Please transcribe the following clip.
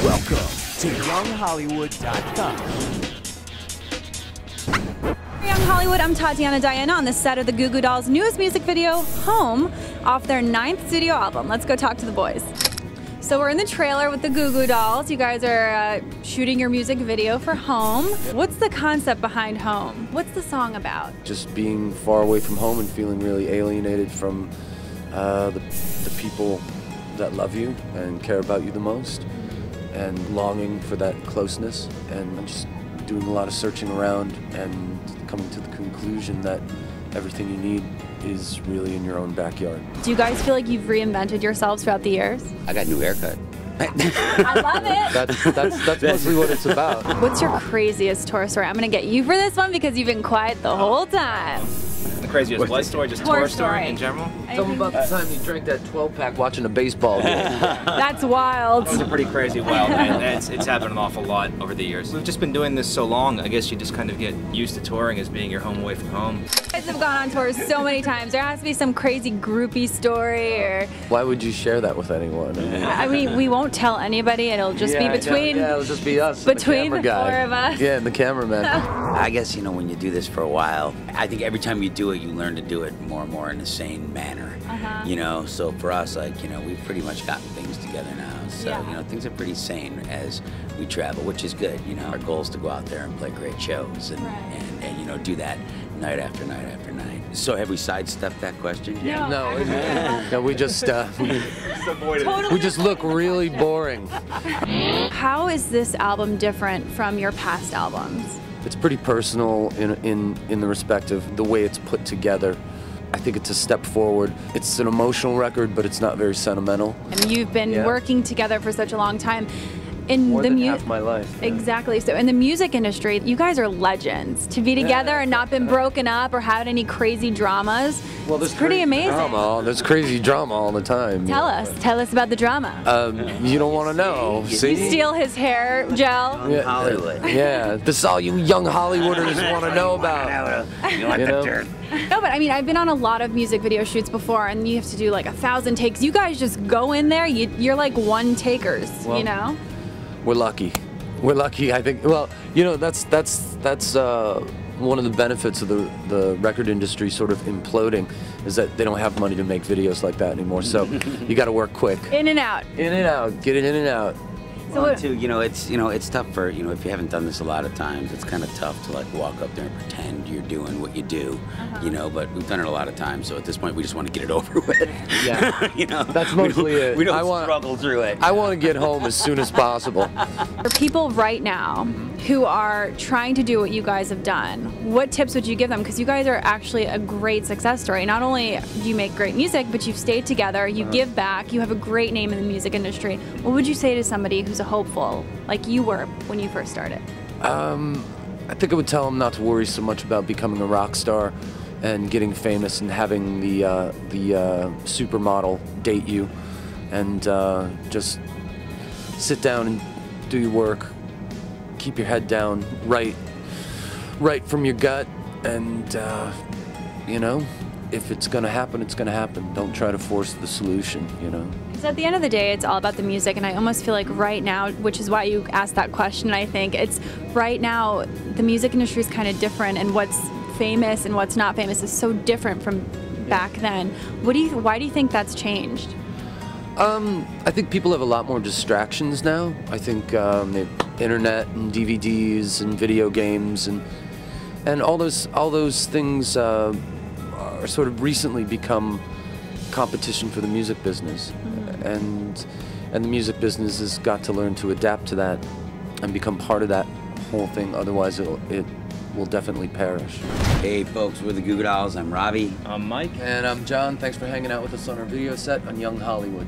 Welcome to YoungHollywood.com. Young Hollywood, I'm Tatiana Diana on the set of the Goo Goo Dolls' newest music video, Home, off their 9th studio album. Let's go talk to the boys. So we're in the trailer with the Goo Goo Dolls. You guys are shooting your music video for Home. What's the concept behind Home? What's the song about? Just being far away from home and feeling really alienated from the people that love you and care about you the most, and longing for that closeness, and just doing a lot of searching around and coming to the conclusion that everything you need is really in your own backyard. Do you guys feel like you've reinvented yourselves throughout the years? I got a new haircut. I love it. That's mostly what it's about. What's your craziest tour story? I'm gonna get you for this one because you've been quiet the whole time. The craziest what story? Just tour story in general? Tell me about the time you drank that 12-pack watching a baseball game. That's wild. It's a pretty crazy wild, man. It's happened an awful lot over the years. We've just been doing this so long, I guess you just kind of get used to touring as being your home away from home. You guys have gone on tours so many times. There has to be some crazy groupie story or... Why would you share that with anyone? I mean, we won't tell anybody. It'll just be between... Yeah, it'll just be us. Between the four of us. Yeah, and the cameraman. I guess, when you do this for a while, I think every time you do it, you learn to do it more and more in a sane manner. So for us, we've pretty much gotten things together now. So, things are pretty sane as we travel, which is good. Our goal is to go out there and play great shows and do that night after night after night. So have we sidestepped that question? No, we just we just look really boring. How is this album different from your past albums? It's pretty personal in the respect of the way it's put together. I think it's a step forward. It's an emotional record, but it's not very sentimental. And you've been working together for such a long time. More than half my life. Yeah. Exactly. So in the music industry, you guys are legends. To be together and not been broken up or had any crazy dramas, it's pretty amazing. There's crazy drama all the time. Tell us about the drama. You don't want to know. See? You steal his hair gel. Yeah, Hollywood. Yeah, this is all you young Hollywooders want to know about. You like the dirt. No, but I mean, I've been on a lot of music video shoots before, and you have to do like 1,000 takes. You guys just go in there. You're like one takers. Well, We're lucky. We're lucky, I think. Well, that's one of the benefits of the record industry sort of imploding, is that they don't have money to make videos like that anymore. So you got to work quick. In and out. In and out. Get it in and out. Well, too, it's tough for, if you haven't done this a lot of times, it's kind of tough to like walk up there and pretend you're doing what you do, but we've done it a lot of times, so at this point we just want to get it over with. Yeah. That's mostly it. We don't struggle through it. I want to get home as soon as possible. For people right now who are trying to do what you guys have done, what tips would you give them? Because you guys are actually a great success story. Not only do you make great music, but you've stayed together, you give back, you have a great name in the music industry. What would you say to somebody who's a hopeful, like you were when you first started? I think I would tell them not to worry so much about becoming a rock star and getting famous and having the supermodel date you, and just sit down and do your work. Keep your head down, right from your gut, and if it's gonna happen, it's gonna happen. Don't try to force the solution, So at the end of the day, it's all about the music, and I almost feel like right now, which is why you asked that question, I think, it's right now, the music industry is kind of different, and what's famous and what's not famous is so different from back then. Why do you think that's changed? I think people have a lot more distractions now. I think they have internet and DVDs and video games and all those things are sort of recently become competition for the music business, and the music business has got to learn to adapt to that and become part of that whole thing. Otherwise, it will definitely perish. Hey folks, we're the Goo Goo Dolls. I'm Robbie. I'm Mike. And I'm John. Thanks for hanging out with us on our video set on Young Hollywood.